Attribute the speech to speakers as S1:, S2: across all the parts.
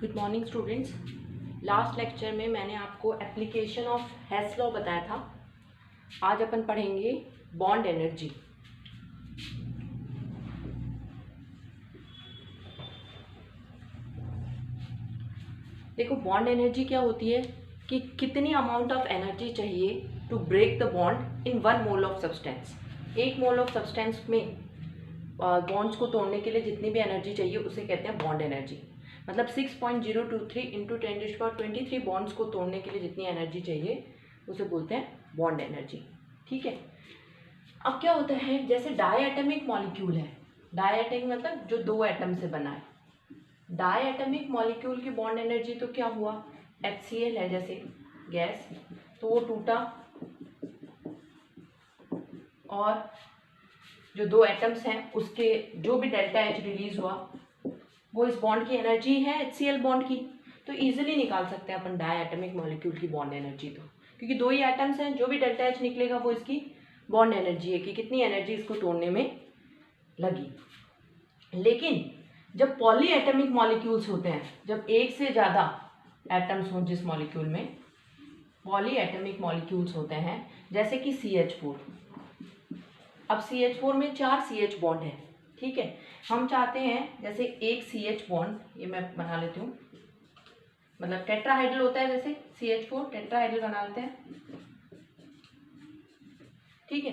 S1: Good morning students. Last lecture में मैंने आपको एप्लीकेशन ऑफ हेस लॉ बताया था। आज अपन पढ़ेंगे बॉन्ड एनर्जी। देखो, बॉन्ड एनर्जी क्या होती है कि कितनी अमाउंट ऑफ एनर्जी चाहिए to break the bond in 1 mole of substance. 1 mole of substance में बॉन्ड्स को तोड़ने के लिए जितनी भी एनर्जी चाहिए उसे कहते हैं बॉन्ड एनर्जी। मतलब 6.023 इंटू 10⁻23 बॉन्ड्स को तोड़ने के लिए जितनी एनर्जी चाहिए उसे बोलते हैं बॉन्ड एनर्जी। ठीक है। अब क्या होता है, जैसे डायएटॉमिक मॉलिक्यूल है। डायएटॉमिक मतलब जो 2 एटम से बना है। डायएटॉमिक मॉलिक्यूल की बॉन्ड एनर्जी तो क्या हुआ, HCl है जैसे गैस, तो वो टूटा और जो 2 एटम्स हैं उसके जो भी डेल्टा H रिलीज हुआ वो इस बॉन्ड की एनर्जी है HCl बॉन्ड की। तो इजीली निकाल सकते हैं अपन डायएटॉमिक मॉलिक्यूल की बॉन्ड एनर्जी, तो क्योंकि 2 ही एटम्स हैं, जो भी डेल्टा H निकलेगा वो इसकी बॉन्ड एनर्जी है कि कितनी एनर्जी इसको तोड़ने में लगी। लेकिन जब पॉली एटमिक मॉलिक्यूल्स होते हैं, जब एक से ज़्यादा एटम्स हों जिस मॉलिक्यूल में, पॉली एटमिक मॉलिक्यूल्स होते हैं जैसे कि CH4। अब CH4 में 4 CH बॉन्ड है। ठीक है। हम चाहते हैं जैसे एक CH बॉन्ड, ये मैं बना लेती हूँ, मतलब टेट्राहाइड्रल होता है जैसे CH4 टेट्राहाइड्रल बना लेते हैं। ठीक है।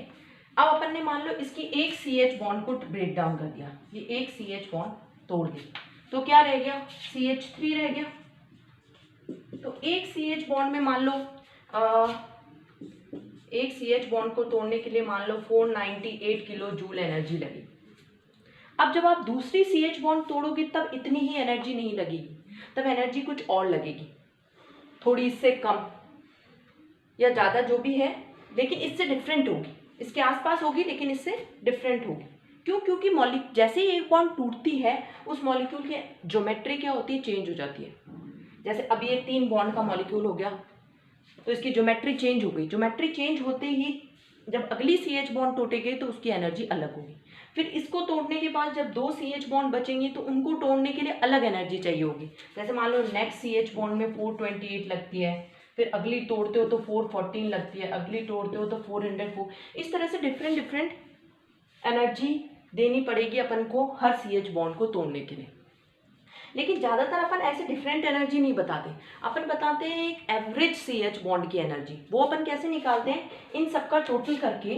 S1: अब अपन ने मान लो इसकी एक CH बॉन्ड को ब्रेक डाउन कर दिया, ये एक CH बॉन्ड तोड़ दी, तो क्या रह गया, CH3 रह गया। तो एक CH बॉन्ड में मान लो एक CH बॉन्ड को तोड़ने के लिए मान लो 498 किलो जूल एनर्जी लगी। अब जब आप दूसरी CH बॉन्ड तोड़ोगे तब इतनी ही एनर्जी नहीं लगेगी, तब एनर्जी कुछ और लगेगी, थोड़ी इससे कम या ज़्यादा जो भी है, लेकिन इससे डिफरेंट होगी, इसके आसपास होगी लेकिन इससे डिफरेंट होगी। क्यों? क्योंकि जैसे ही एक बॉन्ड टूटती है उस मॉलिक्यूल की ज्योमेट्री क्या होती है, चेंज हो जाती है। जैसे अभी ये 3 बॉन्ड का मॉलिक्यूल हो गया तो इसकी ज्योमेट्री चेंज हो गई। ज्योमेट्री चेंज होते ही जब अगली CH बॉन्ड टूटेगी तो उसकी एनर्जी अलग होगी। फिर इसको तोड़ने के बाद जब 2 CH बॉन्ड बचेंगे तो उनको तोड़ने के लिए अलग एनर्जी चाहिए होगी। जैसे मान लो नेक्स्ट CH बॉन्ड में 428 लगती है, फिर अगली तोड़ते हो तो 414 लगती है, अगली तोड़ते हो तो 404। इस तरह से डिफरेंट डिफरेंट एनर्जी देनी पड़ेगी अपन को हर CH बॉन्ड को तोड़ने के लिए। लेकिन ज़्यादातर अपन ऐसे डिफरेंट एनर्जी नहीं बताते, अपन बताते हैं एक एवरेज CH बॉन्ड की एनर्जी। वो अपन कैसे निकालते हैं, इन सबका टोटल करके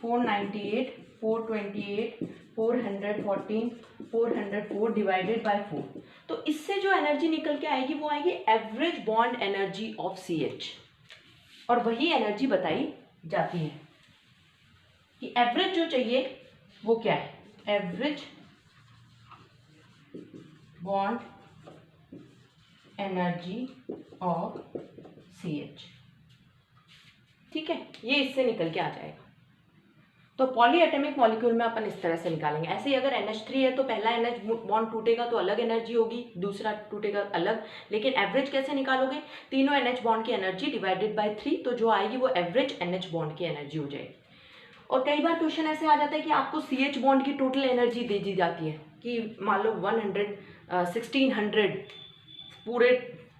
S1: 498, 428, 414, 404 डिवाइडेड बाय 4, तो इससे जो एनर्जी निकल के आएगी वो आएगी average bond energy of CH। और वही एनर्जी बताई जाती है कि एवरेज जो चाहिए वो क्या है, average bond energy of CH। ठीक है, ये इससे निकल के आ जाएगा। तो पॉली एटॉमिक मॉलिक्यूल में अपन इस तरह से निकालेंगे। ऐसे ही अगर NH3 है तो पहला NH बॉन्ड टूटेगा तो अलग एनर्जी होगी, दूसरा टूटेगा अलग। लेकिन एवरेज कैसे निकालोगे, तीनों NH बॉन्ड की एनर्जी डिवाइडेड बाय 3, तो जो आएगी वो एवरेज NH बॉन्ड की एनर्जी हो जाएगी। और कई बार क्वेश्चन ऐसे आ जाता है कि आपको CH बॉन्ड की टोटल एनर्जी दे दी जाती है कि मान लो 1600 पूरे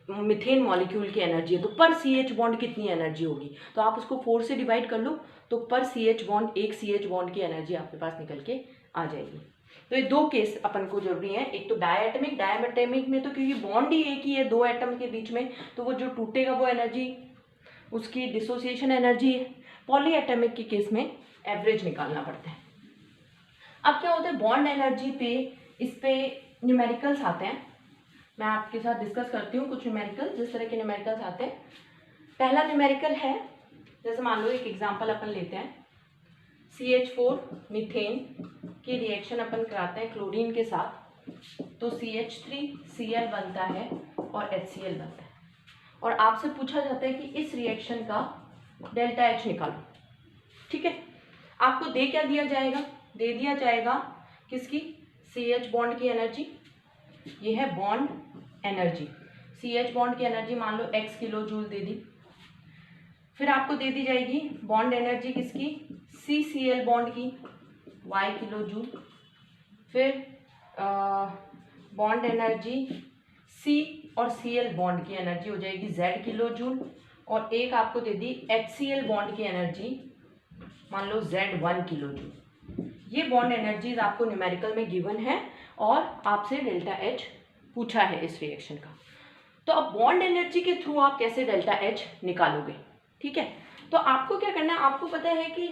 S1: मिथेन मॉलिक्यूल की एनर्जी है, तो पर CH बॉन्ड कितनी एनर्जी होगी, तो आप उसको 4 से डिवाइड कर लो, तो पर CH बॉन्ड एक CH बॉन्ड की एनर्जी आपके पास निकल के आ जाएगी। तो ये 2 केस अपन को जरूरी है, एक तो डायएटॉमिक। डायएटॉमिक में तो क्योंकि बॉन्ड ही एक ही है 2 एटम के बीच में, तो वो जो टूटेगा वो एनर्जी उसकी डिसोसिएशन एनर्जी है। पॉली एटॉमिक के केस में एवरेज निकालना पड़ता है। अब क्या होता है, बॉन्ड एनर्जी पे इस पे न्यूमेरिकल्स आते हैं, मैं आपके साथ डिस्कस करती हूँ कुछ न्यूमेरिकल, जिस तरह के न्यूमेरिकल्स आते हैं। पहला न्यूमेरिकल है, जैसे मान लो एक एग्जांपल अपन लेते हैं, CH4 मीथेन की रिएक्शन अपन कराते हैं क्लोरीन के साथ, तो CH3Cl बनता है और HCl बनता है। और आपसे पूछा जाता है कि इस रिएक्शन का डेल्टा H निकालो। ठीक है, आपको दे क्या दिया जाएगा, दे दिया जाएगा किसकी, CH बॉन्ड की एनर्जी, ये है बॉन्ड एनर्जी। CH बॉन्ड की एनर्जी मान लो x किलो जूल दे दी। फिर आपको दे दी जाएगी बॉन्ड एनर्जी किसकी, CCl बॉन्ड की, y किलो जूल। फिर बॉन्ड एनर्जी C और Cl बॉन्ड की एनर्जी हो जाएगी Z किलो जूल, और एक आपको दे दी HCl बॉन्ड की एनर्जी मान लो Z1 किलो जूल। ये बॉन्ड एनर्जीज आपको न्यूमेरिकल में गिवन है और आपसे डेल्टा H पूछा है इस रिएक्शन का। तो अब बॉन्ड एनर्जी के थ्रू आप कैसे डेल्टा H निकालोगे, ठीक है। तो आपको क्या करना है, आपको पता है कि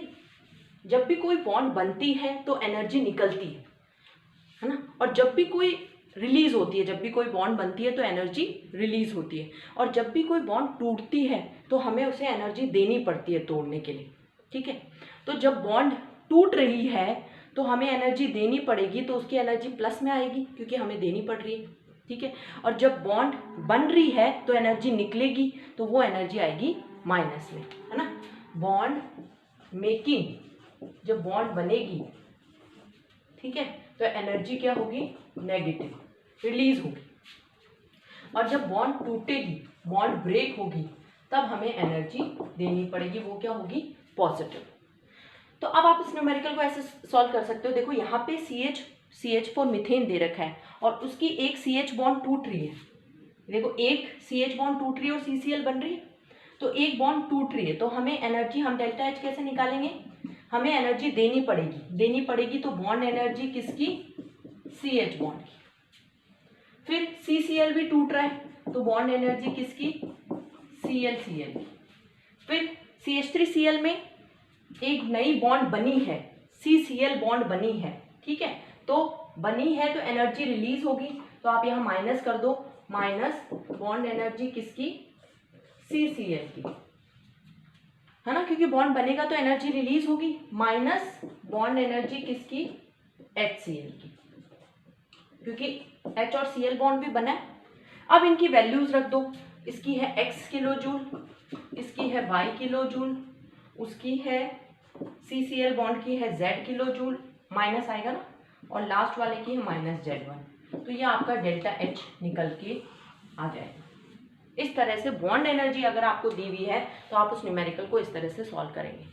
S1: जब भी कोई बॉन्ड बनती है तो एनर्जी निकलती है ना, और जब भी कोई रिलीज होती है, जब भी कोई बॉन्ड बनती है तो एनर्जी रिलीज होती है, और जब भी कोई बॉन्ड टूटती है तो हमें उसे एनर्जी देनी पड़ती है तोड़ने के लिए, ठीक है। तो जब बॉन्ड टूट रही है तो हमें एनर्जी देनी पड़ेगी, तो उसकी एनर्जी प्लस में आएगी क्योंकि हमें देनी पड़ रही है, ठीक है। और जब बॉन्ड बन रही है तो एनर्जी निकलेगी, तो वो एनर्जी आएगी माइनस में, है ना। बॉन्ड मेकिंग, जब बॉन्ड बनेगी, ठीक है, तो एनर्जी क्या होगी, नेगेटिव, रिलीज होगी। और जब बॉन्ड टूटेगी, बॉन्ड ब्रेक होगी, तब हमें एनर्जी देनी पड़ेगी, वो क्या होगी, पॉजिटिव। तो अब आप इस न्यूमेरिकल को ऐसे सॉल्व कर सकते हो। देखो यहाँ पे CH4 मीथेन दे रखा है और उसकी एक CH बॉन्ड टूट रही है। देखो एक CH बॉन्ड टूट रही है और CCl बन रही है, तो एक बॉन्ड टूट रही है, तो हमें एनर्जी, हम डेल्टा H कैसे निकालेंगे, हमें एनर्जी देनी पड़ेगी, तो बॉन्ड एनर्जी किसकी, CH बॉन्ड की। फिर CCl भी टूट रहा है तो बॉन्ड एनर्जी किसकी, Cl की। फिर CH3Cl में एक नई बॉन्ड बनी है, CCl बॉन्ड बनी है, ठीक है, तो बनी है तो एनर्जी रिलीज होगी, तो आप यहाँ माइनस कर दो, माइनस बॉन्ड एनर्जी किसकी, CCl की, है ना, क्योंकि बॉन्ड बनेगा तो एनर्जी रिलीज होगी, माइनस बॉन्ड एनर्जी किसकी, HCl की, क्योंकि H और Cl बॉन्ड भी बना है। अब इनकी वैल्यूज रख दो, इसकी है x किलो जूल, इसकी है y किलो जूल, उसकी है CCl बॉन्ड की है Z किलो जूल, माइनस आएगा ना, और लास्ट वाले की है माइनस Z1। तो ये आपका डेल्टा H निकल के आ जाएगा। इस तरह से बॉन्ड एनर्जी अगर आपको दी हुई है तो आप उस न्यूमेरिकल को इस तरह से सॉल्व करेंगे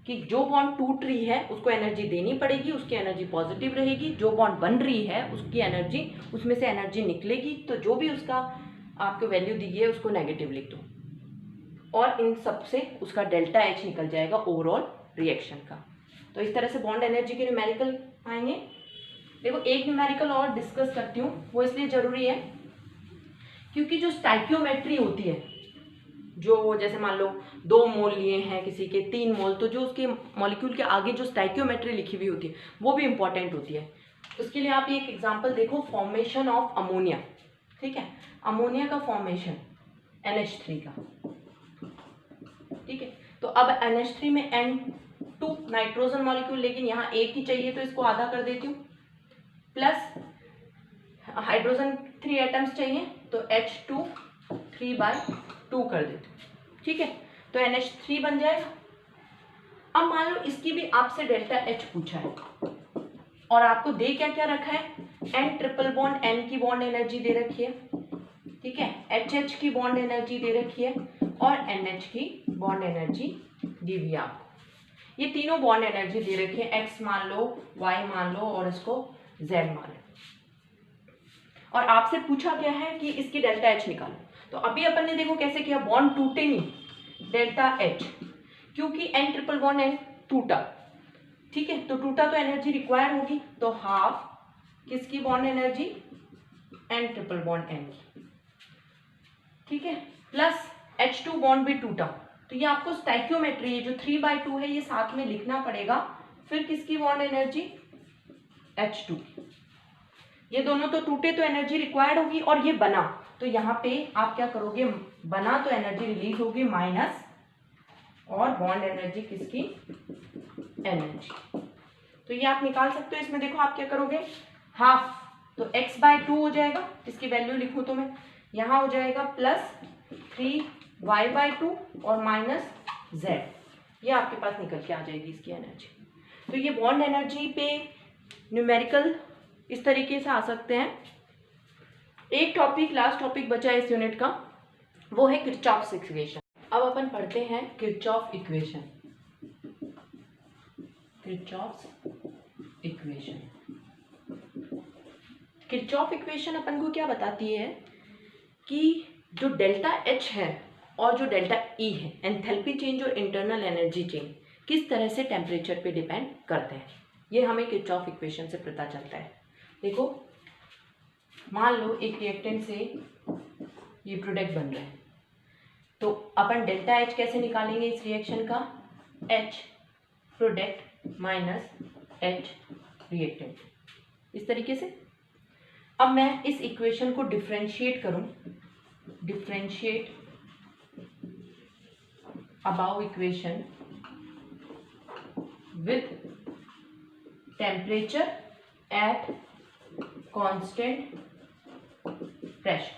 S1: कि जो बॉन्ड टूट रही है उसको एनर्जी देनी पड़ेगी, उसकी एनर्जी पॉजिटिव रहेगी, जो बॉन्ड बन रही है उसकी एनर्जी, उसमें से एनर्जी निकलेगी, तो जो भी उसका आपको वैल्यू दी है उसको नेगेटिव लिख दो, और इन सब से उसका डेल्टा H निकल जाएगा ओवरऑल रिएक्शन का। तो इस तरह से बॉन्ड एनर्जी के न्यूमेरिकल आएंगे। देखो एक न्यूमेरिकल और डिस्कस करती हूँ, वो इसलिए ज़रूरी है क्योंकि जो स्टाइकियोमेट्री होती है, जो जैसे मान लो 2 मोल लिए हैं किसी के, 3 मोल, तो जो उसके मॉलिक्यूल के आगे जो स्टाइकियोमेट्री लिखी हुई होती है वो भी इंपॉर्टेंट होती है। उसके लिए आप एक एग्जांपल देखो, फॉर्मेशन ऑफ अमोनिया, ठीक है, अमोनिया का फॉर्मेशन NH3 का, ठीक है। तो अब NH3 में N2 नाइट्रोजन मॉलिक्यूल, लेकिन यहाँ एक ही चाहिए तो इसको आधा कर देती हूँ, प्लस हाइड्रोजन 3 एटम्स चाहिए तो H2 3/2 कर देती हूँ, ठीक है, तो NH3 बन जाएगा। अब मान लो इसकी भी आपसे डेल्टा H पूछा है और आपको दे क्या क्या रखा है, N ट्रिपल बॉन्ड, N की बॉन्ड एनर्जी दे रखी है, ठीक है, HH की बॉन्ड एनर्जी दे रखी है और NH की बॉन्ड एनर्जी दी हुई है आपको। ये तीनों बॉन्ड एनर्जी दे रखी है, X मान लो, Y मान लो और इसको Z मान लो, और आपसे पूछा गया है कि इसकी डेल्टा H निकालो। तो अभी अपन ने देखो कैसे किया, बॉन्ड टूटे नहीं, डेल्टा H, क्योंकि N ट्रिपल बॉन्ड N टूटा, ठीक है, तो टूटा तो एनर्जी रिक्वायर होगी, तो हाफ किसकी bond energy, N triple bond N की, ठीक है, प्लस H2 बॉन्ड भी टूटा, तो ये आपको स्टाइकियोमेट्री, जो 3/2 है ये साथ में लिखना पड़ेगा। फिर किसकी बॉन्ड एनर्जी, H2, ये दोनों तो टूटे तो एनर्जी रिक्वायर्ड होगी, और ये बना तो यहाँ पे आप क्या करोगे, बना तो एनर्जी रिलीज होगी माइनस, और बॉन्ड एनर्जी किसकी, एनर्जी, तो ये आप निकाल सकते हो। इसमें देखो आप क्या करोगे, हाफ तो x/2 हो जाएगा, इसकी वैल्यू लिखूं तो मैं यहाँ हो जाएगा प्लस 3y/2 और माइनस z, ये आपके पास निकल के आ जाएगी इसकी एनर्जी। तो ये बॉन्ड एनर्जी पे न्यूमेरिकल इस तरीके से आ सकते हैं। एक टॉपिक, लास्ट टॉपिक बचा है इस यूनिट का, वो है किरचॉफ्स इक्वेशन। अब अपन पढ़ते हैं Kirchhoff equation. Kirchhoff's equation, Kirchhoff equation अपन को क्या बताती है कि जो डेल्टा एच है और जो डेल्टा ई है, एंथैल्पी चेंज और इंटरनल एनर्जी चेंज किस तरह से टेम्परेचर पे डिपेंड करते हैं, ये हमें किरचॉफ इक्वेशन से पता चलता है। देखो मान लो एक रिएक्टेंट से ये प्रोडक्ट बन रहा है, तो अपन डेल्टा एच कैसे निकालेंगे इस रिएक्शन का, H product minus H reactant, इस तरीके से। अब मैं इस इक्वेशन को डिफरेंशिएट करूं, differentiate above equation with temperature at constant pressure,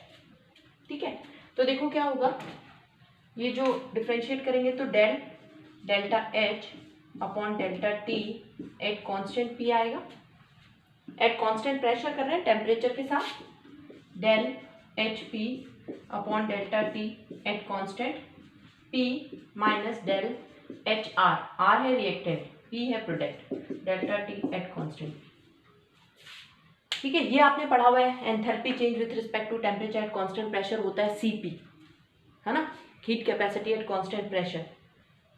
S1: ठीक है। तो देखो क्या होगा, ये जो डिफरेंशिएट करेंगे तो delta H upon delta T at constant P आएगा, एट कांस्टेंट प्रेशर कर रहे हैं टेम्परेचर के साथ, del H P upon delta T at constant P minus del H R, R है रिएक्टेंट, पी है product, delta T at constant, ठीक है। ये आपने पढ़ा हुआ है, enthalpy change with respect to temperature at constant pressure होता है सीपी, है ना, heat capacity at constant pressure.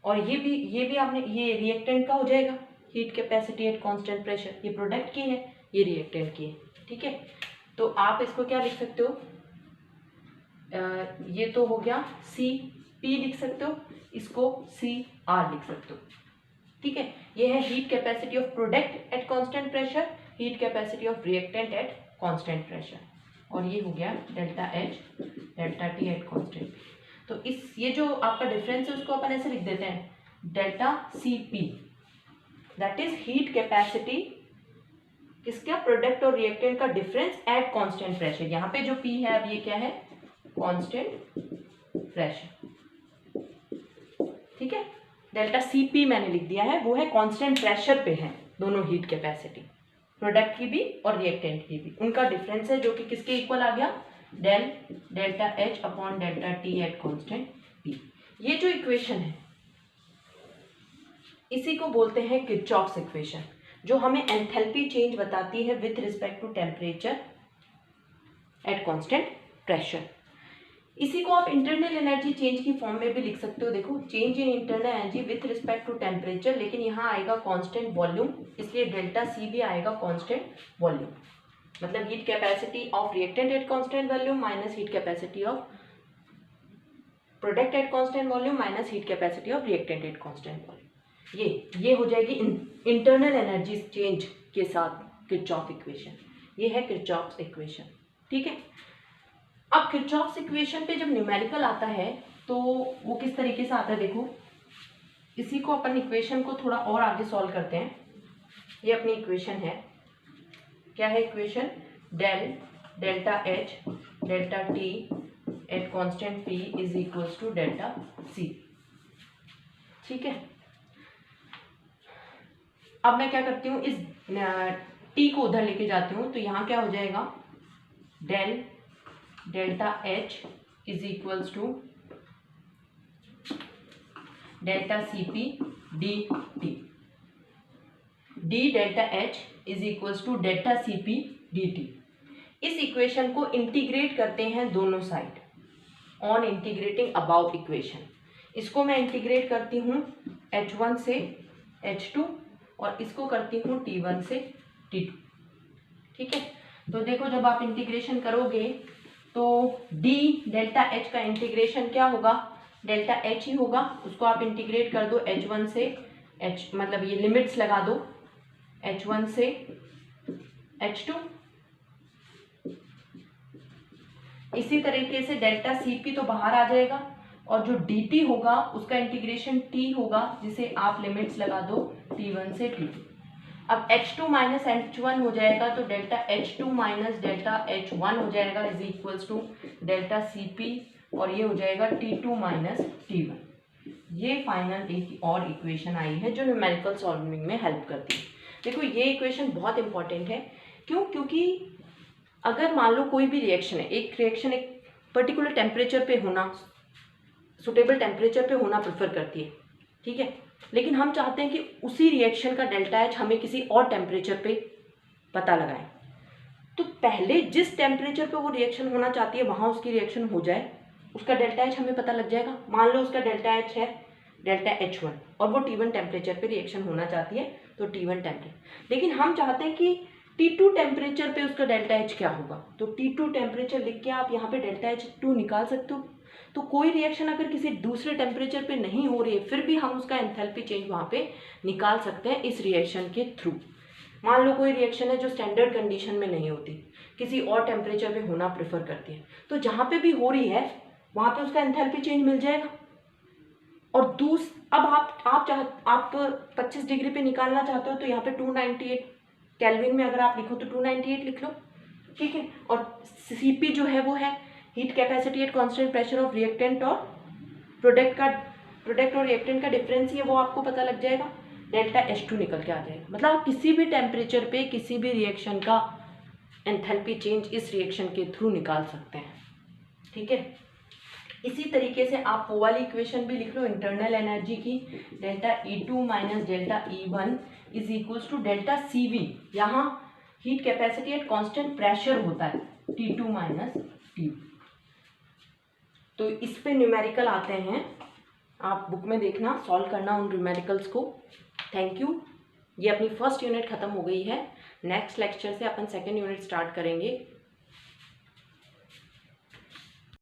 S1: और ये भी आपने, ये रिएक्टेंट का हो जाएगा, heat capacity at constant pressure, ये प्रोडक्ट की है, ये रिएक्टेंट की है, ठीक है। तो आप इसको क्या लिख सकते हो, ये तो हो गया सी पी लिख सकते हो, इसको सी आर लिख सकते हो, ठीक है। ये है heat capacity of product at constant pressure, heat capacity of reactant at constant pressure, और ये हो गया delta H delta T at constant. तो इस ये जो आपका डिफरेंस है उसको अपन ऐसे लिख देते हैं, delta C P that is heat capacity किसका, प्रोडक्ट और रिएक्टेंट का डिफरेंस एट कांस्टेंट प्रेशर। यहाँ पे जो पी है अब ये क्या है, कांस्टेंट प्रेशर, ठीक है। डेल्टा सी पी मैंने लिख दिया है, वो है कांस्टेंट प्रेशर पे है दोनों हीट कैपेसिटी, प्रोडक्ट की भी और रिएक्टेंट की भी, उनका डिफरेंस है जो कि किसके इक्वल आ गया, delta H upon delta T at constant P. ये जो इक्वेशन है इसी को बोलते हैं किरचॉफ्स इक्वेशन, जो हमें एंथैल्पी चेंज बताती है with respect to temperature at constant pressure. इसी को आप इंटरनल एनर्जी चेंज की फॉर्म में भी लिख सकते हो। देखो change in internal energy with respect to temperature, लेकिन यहाँ आएगा कांस्टेंट वॉल्यूम, इसलिए डेल्टा सी भी आएगा कांस्टेंट वॉल्यूम, मतलब heat capacity of reactant at constant volume minus heat capacity of product at constant volume minus heat capacity of reactant at constant volume. ये हो जाएगी इंटरनल एनर्जी चेंज के साथ Kirchhoff equation, ये है किरचॉफ्स इक्वेशन, ठीक है। अब किरचॉफ्स इक्वेशन पे जब न्यूमेरिकल आता है तो वो किस तरीके से आता है, देखो इसी को अपन इक्वेशन को थोड़ा और आगे सॉल्व करते हैं। ये अपनी इक्वेशन है, क्या है equation, delta H delta T at constant P is equals to delta C, ठीक है। अब मैं क्या करती हूँ, इस टी को उधर लेके जाती हूँ, तो यहाँ क्या हो जाएगा, delta H is equals to delta C P D T, D delta H is equals to delta C P D T. इस इक्वेशन को इंटीग्रेट करते हैं दोनों side on integrating about equation. इसको मैं इंटीग्रेट करती हूँ H1 से H2 और इसको करती हूँ T1 से T2, ठीक है। तो देखो जब आप इंटीग्रेशन करोगे तो d डेल्टा h का इंटीग्रेशन क्या होगा, डेल्टा h ही होगा, उसको आप इंटीग्रेट कर दो H1 से H, मतलब ये लिमिट्स लगा दो H1 से H2। इसी तरीके से डेल्टा Cp तो बाहर आ जाएगा और जो dt होगा उसका इंटीग्रेशन t होगा, जिसे आप लिमिट्स लगा दो T1 से T2। अब H2 माइनस H1 हो जाएगा तो delta H2 minus delta H1 हो जाएगा is equals to delta Cp, और ये हो जाएगा T2 माइनस T1। ये फाइनल एक और इक्वेशन आई है जो न्यूमेरिकल सॉल्विंग में हेल्प करती है। देखो ये इक्वेशन बहुत इंपॉर्टेंट है, क्यों, क्योंकि अगर मान लो कोई भी रिएक्शन है, एक रिएक्शन एक पर्टिकुलर टेम्परेचर पे होना, सुटेबल टेम्परेचर पे होना प्रेफर करती है, ठीक है, लेकिन हम चाहते हैं कि उसी रिएक्शन का डेल्टा एच हमें किसी और टेम्परेचर पे पता लगाएं, तो पहले जिस टेम्परेचर पे वो रिएक्शन होना चाहती है वहाँ उसकी रिएक्शन हो जाए, उसका डेल्टा एच हमें पता लग जाएगा। मान लो उसका डेल्टा एच है डेल्टा H1 और वो T1 टेम्परेचर पे रिएक्शन होना चाहती है, तो T1 टेम्परेचर। लेकिन हम चाहते हैं कि T2 टेम्परेचर पे उसका डेल्टा एच क्या होगा, तो T2 टेम्परेचर लिख के आप यहाँ पे डेल्टा H2 निकाल सकते हो। तो कोई रिएक्शन अगर किसी दूसरे टेम्परेचर पे नहीं हो रही है फिर भी हम उसका एंथैल्पी चेंज वहाँ पे निकाल सकते हैं इस रिएक्शन के थ्रू। मान लो कोई रिएक्शन है जो स्टैंडर्ड कंडीशन में नहीं होती, किसी और टेम्परेचर पे होना प्रेफर करती है, तो जहाँ पे भी हो रही है वहाँ पे उसका एंथैल्पी चेंज मिल जाएगा। और अब आप 25 डिग्री पे निकालना चाहते हो तो यहाँ पे 298 केल्विन में अगर आप लिखो तो 298 लिख लो, ठीक है। और Cp जो है वो है heat capacity at constant pressure of reactant और प्रोडक्ट और रिएक्टेंट का डिफरेंस ही है, वो आपको पता लग जाएगा, डेल्टा H2 निकल के आ जाएगा। मतलब आप किसी भी टेम्परेचर पे किसी भी रिएक्शन का एंथैल्पी चेंज इस रिएक्शन के थ्रू निकाल सकते हैं, ठीक है। इसी तरीके से आप वो वाली इक्वेशन भी लिख लो इंटरनल एनर्जी की, delta E2 minus delta E1 is equals to delta CV। यहाँ heat capacity at constant pressure होता है T2 माइनस T1। तो इस पे न्यूमेरिकल आते हैं, आप बुक में देखना, सॉल्व करना उन न्यूमेरिकल्स को। Thank you. ये अपनी फर्स्ट यूनिट खत्म हो गई है, नेक्स्ट लेक्चर से अपन सेकेंड यूनिट स्टार्ट करेंगे।